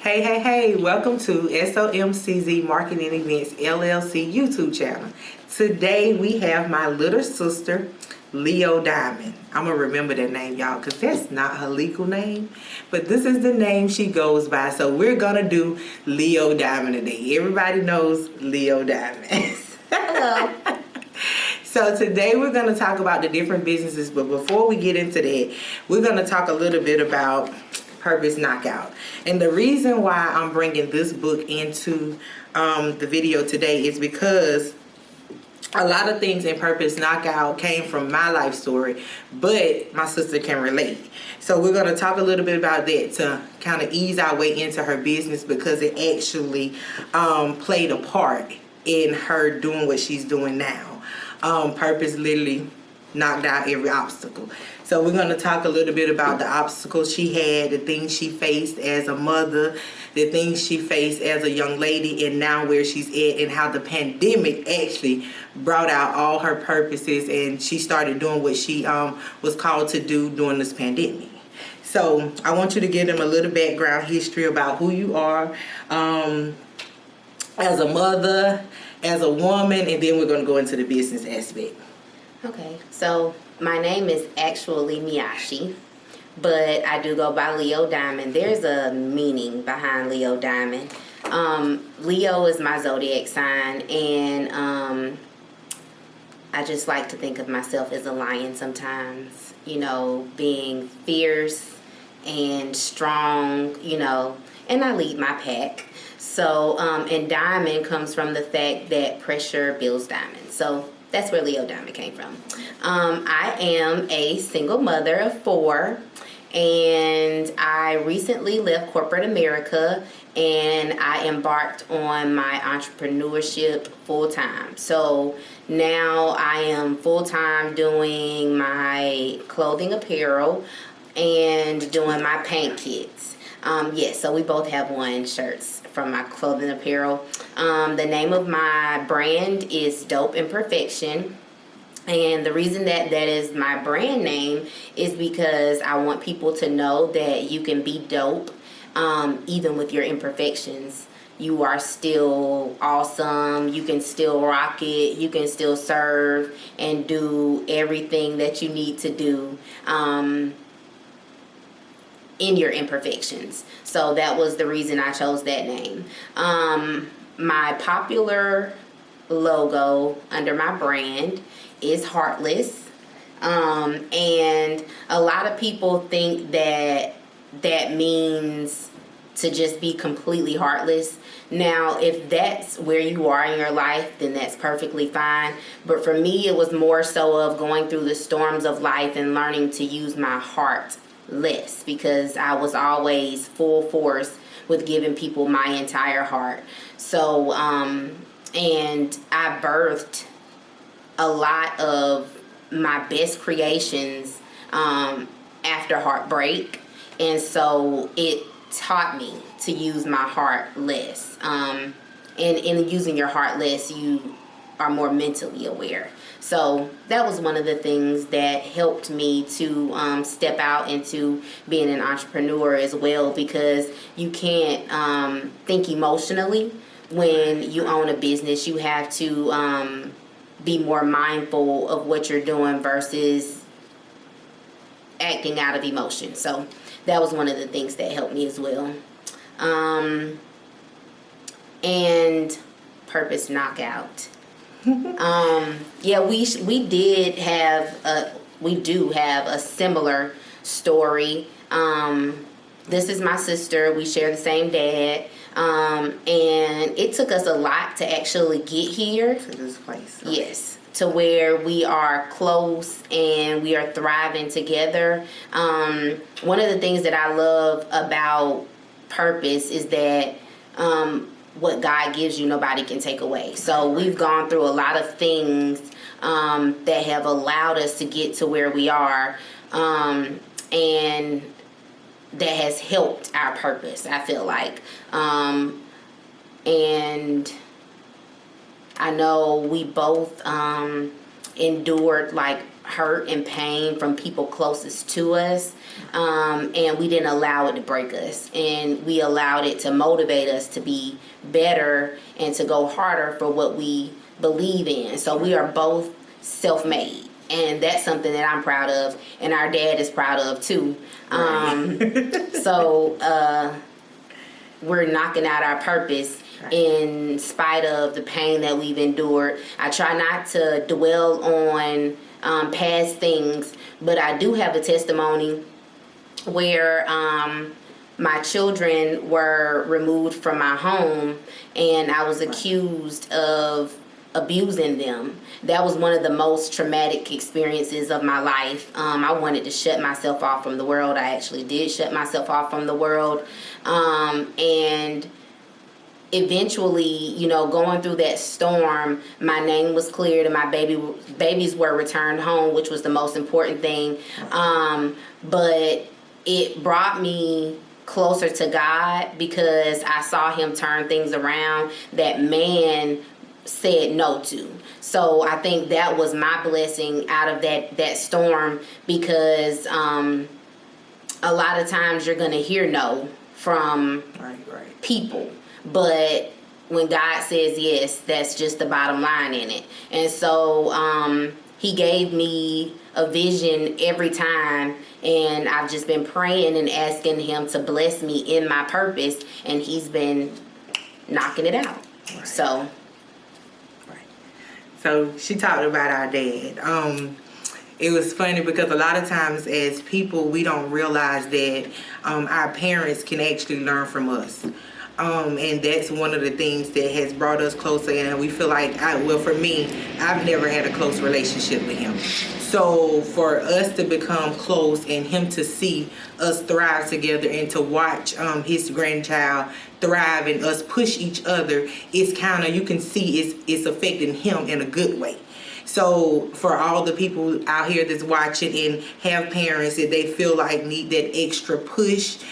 Hey, welcome to SOMCZ Marketing Events LLC YouTube channel. Today we have my little sister, Leo Diamond. I'm gonna remember that name, y'all, because that's not her legal name, but this is the name she goes by. So we're gonna do Leo Diamond today. Everybody knows Leo Diamond. Hello. So today we're going to talk about the different businesses, but before we get into that, we're going to talk a little bit about Purpose Knockout. And the reason why I'm bringing this book into the video today is because a lot of things in Purpose Knockout came from my life story, but my sister can relate. So we're going to talk a little bit about that to kind of ease our way into her business, because it actually played a part in her doing what she's doing now. Purpose literally knocked out every obstacle. So we're going to talk a little bit about the obstacles she had, the things she faced as a mother, the things she faced as a young lady, and now where she's at, and how the pandemic actually brought out all her purposes, and she started doing what she was called to do during this pandemic. So I want you to give them a little background history about who you are as a mother, as a woman, and then we're going to go into the business aspect. Okay, so my name is actually Miyashi, but I do go by Leo Diamond. There's a meaning behind Leo Diamond. Leo is my zodiac sign, and I just like to think of myself as a lion sometimes, you know, being fierce and strong, you know, and I lead my pack. So, and diamond comes from the fact that pressure builds diamonds. So that's where Leo Diamond came from. I am a single mother of 4, and I recently left corporate America, and I embarked on my entrepreneurship full time. So now I am full time doing my clothing apparel and doing my paint kits. Yes, so we both have on shirts from my clothing apparel. The name of my brand is Dope Imperfection. And the reason that that is my brand name is because I want people to know that you can be dope even with your imperfections. You are still awesome. You can still rock it. You can still serve and do everything that you need to do in your imperfections. So that was the reason I chose that name. My popular logo under my brand is Heartless. And a lot of people think that that means to just be completely heartless. Now, if that's where you are in your life, then that's perfectly fine. But for me, it was more so of going through the storms of life and learning to use my heart less, because I was always full force with giving people my entire heart. So, and I birthed a lot of my best creations after heartbreak. And so it taught me to use my heart less. And in using your heart less, you are more mentally aware. So that was one of the things that helped me to step out into being an entrepreneur as well, because you can't think emotionally when you own a business. You have to be more mindful of what you're doing versus acting out of emotion. So that was one of the things that helped me as well. And Purpose Knockout. Yeah, we do have a similar story. This is my sister. We share the same dad. And it took us a lot to actually get here To this place. Yes, to where we are close and we are thriving together. One of the things that I love about Purpose is that what God gives you, nobody can take away. So we've gone through a lot of things that have allowed us to get to where we are, and that has helped our purpose, I feel like. And I know we both endured like hurt and pain from people closest to us, and we didn't allow it to break us, and we allowed it to motivate us to be better and to go harder for what we believe in. So we are both self-made, and that's something that I'm proud of, and our dad is proud of too. So we're knocking out our purpose in spite of the pain that we've endured. I try not to dwell on past things, but I do have a testimony where my children were removed from my home, and I was accused of abusing them. That was one of the most traumatic experiences of my life. I wanted to shut myself off from the world. I actually did shut myself off from the world. And eventually, going through that storm, my name was cleared and my babies were returned home, which was the most important thing. But it brought me closer to God because I saw him turn things around that man said no to. So I think that was my blessing out of that storm, because a lot of times you're going to hear no from people. But when God says yes, that's just the bottom line in it. And so he gave me a vision every time, and I've just been praying and asking him to bless me in my purpose, and he's been knocking it out. So she talked about our dad. It was funny because a lot of times as people, we don't realize that our parents can actually learn from us. And that's one of the things that has brought us closer, and we feel like, for me, I've never had a close relationship with him. So for us to become close and him to see us thrive together and to watch his grandchild thrive and us push each other, it's kind of, you can see it's affecting him in a good way. So for all the people out here that's watching and have parents that they feel like need that extra push,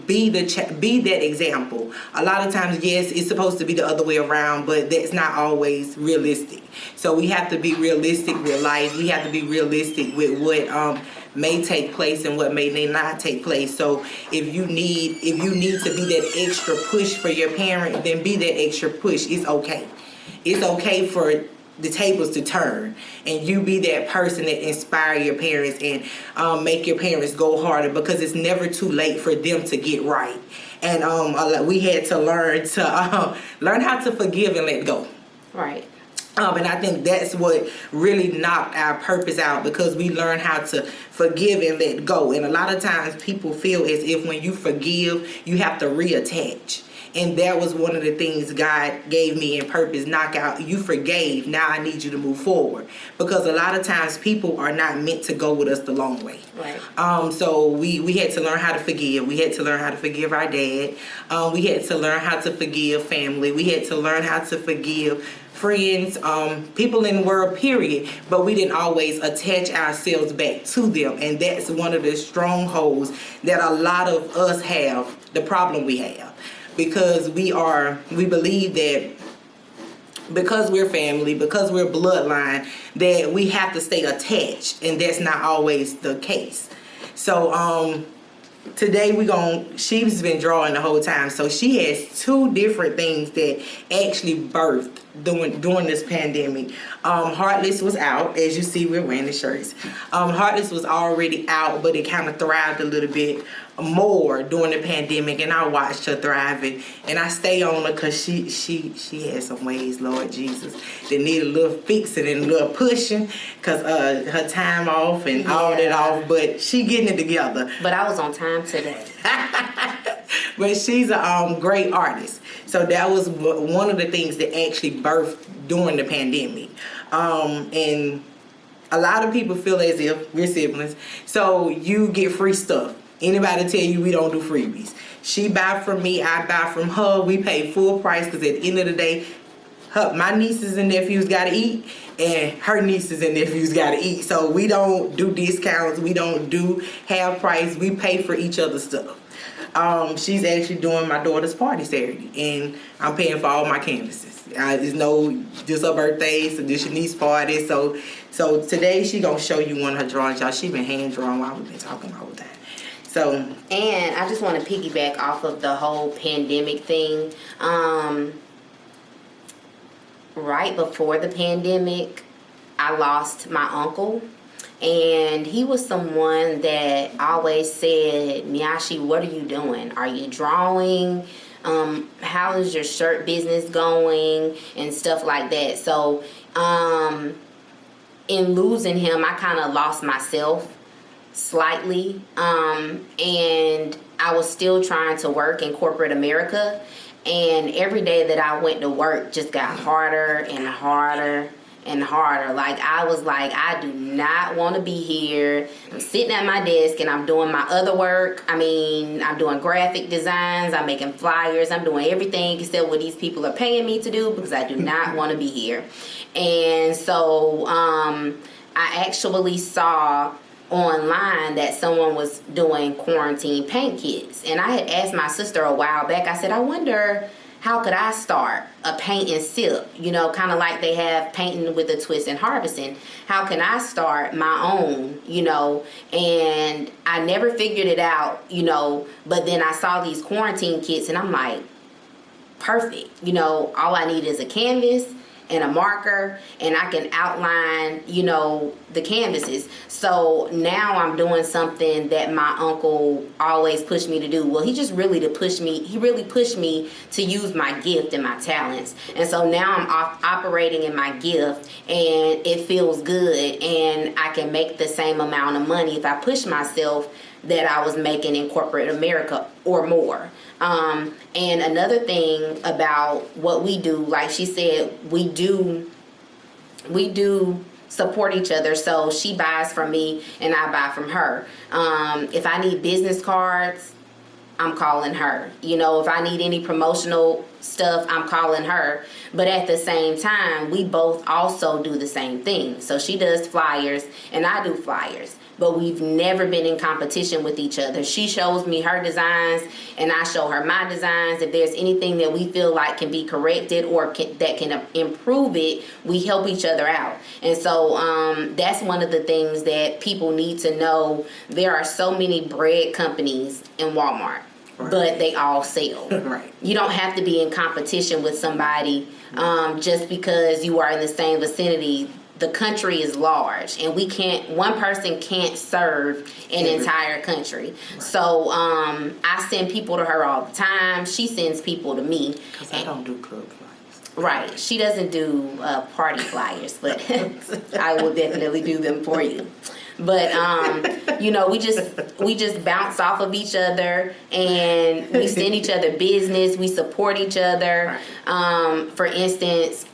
be that example. A lot of times, yes, it's supposed to be the other way around, but that's not always realistic. So we have to be realistic with life. We have to be realistic with what may take place and what may not take place. So if you need to be that extra push for your parent, then be that extra push. It's okay. It's okay for the tables to turn, and you be that person that inspire your parents and make your parents go harder, because it's never too late for them to get right. And we had to learn how to forgive and let go. Right. And I think that's what really knocked our purpose out, because we learned how to forgive and let go. And a lot of times people feel as if when you forgive, you have to reattach. And that was one of the things God gave me in Purpose Knockout. You forgave, now I need you to move forward. Because a lot of times people are not meant to go with us the long way. Right. So we had to learn how to forgive. We had to learn how to forgive our dad. We had to learn how to forgive family. We had to learn how to forgive friends, people in the world, period. But we didn't always attach ourselves back to them. And that's one of the strongholds that a lot of us have, the problem we have. Because we believe that because we're family, because we're bloodline, that we have to stay attached, and that's not always the case. So today she's been drawing the whole time, so she has two different things that actually birthed during this pandemic. Heartless was out, as you see, we're wearing the shirts. Heartless was already out, but it kind of thrived a little bit more during the pandemic, and I watched her thriving, and I stay on her because she has some ways, Lord Jesus, that need a little fixing and a little pushing, because her time off and all that off, but she getting it together. But I was on time today. But she's a great artist. So that was one of the things that actually birthed during the pandemic. And a lot of people feel as if we're siblings, so you get free stuff. Anybody tell you we don't do freebies? She buy from me, I buy from her. We pay full price, because at the end of the day, my nieces and nephews got to eat, and her nieces and nephews got to eat. So we don't do discounts. We don't do half price. We pay for each other's stuff. she's actually doing my daughter's party Saturday, and I'm paying for all my canvases. There's no, this her birthday, so this your niece party. So today she gonna show you one of her drawings, y'all. She been hand drawing while we've been talking all the time. So, and I just want to piggyback off of the whole pandemic thing. Right before the pandemic, I lost my uncle. And he was someone that always said, Miyashi, what are you doing? Are you drawing? How is your shirt business going? And stuff like that. So, in losing him, I kind of lost myself slightly. And I was still trying to work in corporate America. And every day that I went to work just got harder and harder and harder. Like, I was like, I do not want to be here. I'm sitting at my desk and I'm doing my other work. I mean, I'm doing graphic designs, I'm making flyers, I'm doing everything except what these people are paying me to do, because I do not want to be here. And so I actually saw online that someone was doing quarantine paint kits. And I had asked my sister a while back, I said, I wonder, how could I start a paint and sip? You know, kind of like they have painting with a twist and harvesting. How can I start my own, you know? And I never figured it out, you know, but then I saw these quarantine kits and I'm like, perfect. You know, all I need is a canvas and a marker, and I can outline, you know, the canvases. So now I'm doing something that my uncle always pushed me to do. Well, he really pushed me to use my gift and my talents. And so now I'm operating in my gift, and it feels good, and I can make the same amount of money if I push myself that I was making in corporate America or more. And another thing about what we do, like she said, we do support each other. So she buys from me and I buy from her. If I need business cards, I'm calling her. You know, if I need any promotional stuff, I'm calling her. But at the same time, we both also do the same thing. So she does flyers and I do flyers. But we've never been in competition with each other. She shows me her designs and I show her my designs. If there's anything that we feel like can be corrected or that can improve it, we help each other out. And so that's one of the things that people need to know. There are so many bread companies in Walmart. Right. But they all sell. Right. You don't have to be in competition with somebody just because you are in the same vicinity. The country is large, and one person can't serve an entire country. Right. So I send people to her all the time. She sends people to me. Because I don't do club flyers. Right. She doesn't do party flyers, but I will definitely do them for you. But you know, we just bounce off of each other, and we send each other business. We support each other. Right. For instance,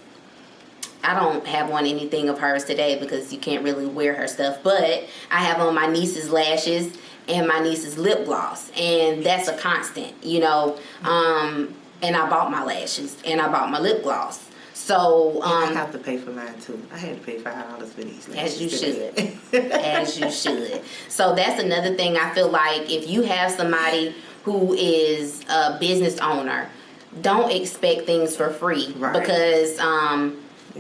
I don't have on anything of hers today because you can't really wear her stuff, but I have on my niece's lashes and my niece's lip gloss, and that's a constant, you know. And I bought my lashes and I bought my lip gloss. So I have to pay for mine too. I had to pay $5 for these lashes. As you should. As you should. So that's another thing. I feel like if you have somebody who is a business owner, don't expect things for free. Right. Because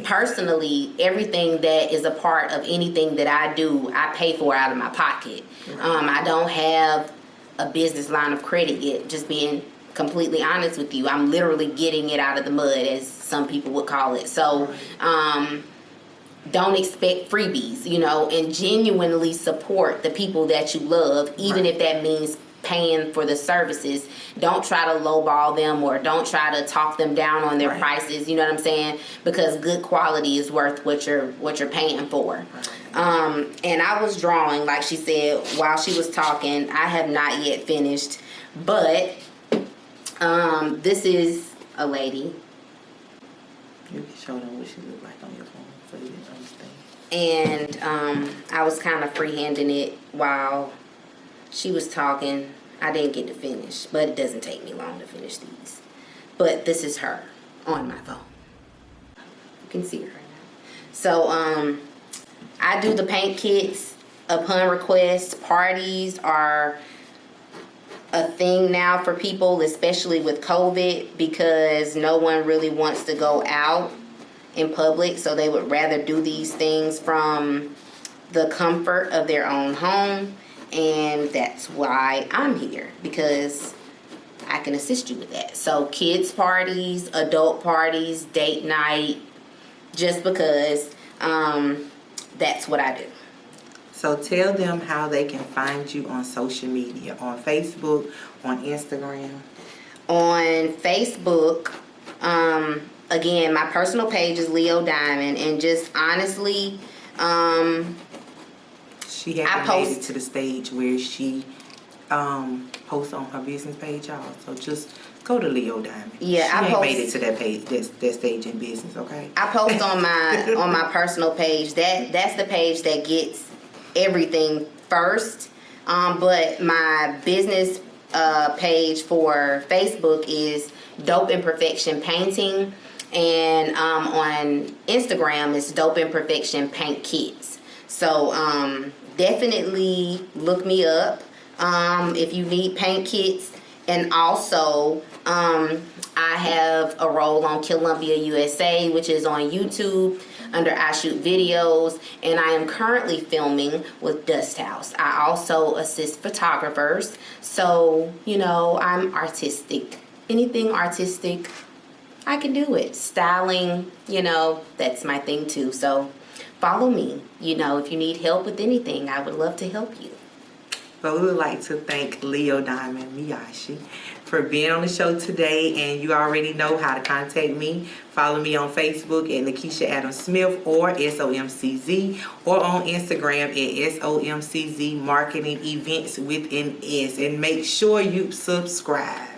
personally, everything that is a part of anything that I do, I pay for out of my pocket. Right. I don't have a business line of credit yet, just being completely honest with you. I'm literally getting it out of the mud, as some people would call it. So don't expect freebies, you know, and genuinely support the people that you love, even if that means paying for the services. Don't try to lowball them or don't try to talk them down on their prices, you know what I'm saying? Because good quality is worth what you're paying for. And I was drawing, like she said, while she was talking. I have not yet finished, but this is a lady. You can show them what she looked like on your phone so you can understand. And I was kind of freehanding it while she was talking. I didn't get to finish, but it doesn't take me long to finish these. But this is her on my phone. You can see her right now. So I do the paint kits upon request. Parties are a thing now for people, especially with COVID, because no one really wants to go out in public, so they would rather do these things from the comfort of their own home. And that's why I'm here, because I can assist you with that. So kids parties, adult parties, date night, just because that's what I do. So tell them how they can find you on social media, on Facebook, on Instagram. On Facebook, again, my personal page is Leo Diamond, and just honestly, She hasn't made it to the stage where she posts on her business page, y'all. So just go to Leo Diamond. Yeah, she ain't made it to that page, that stage in business. Okay. I post on my personal page. That's the page that gets everything first. But my business page for Facebook is Dope Imperfection Painting, and on Instagram it's Dope Imperfection Paint Kits. So definitely look me up if you need paint kits. And also I have a role on Columbia USA, which is on YouTube under I Shoot Videos, and I am currently filming with Dust House. I also assist photographers, so you know, I'm artistic. Anything artistic, I can do it. Styling, you know, that's my thing too. So follow me. You know, if you need help with anything, I would love to help you. So we would like to thank Leo Diamond Miyashi for being on the show today, and you already know how to contact me. Follow me on Facebook at Lakeisha Adams Smith or SOMCZ, or on Instagram at SOMCZ Marketing Events with an S, and make sure you subscribe.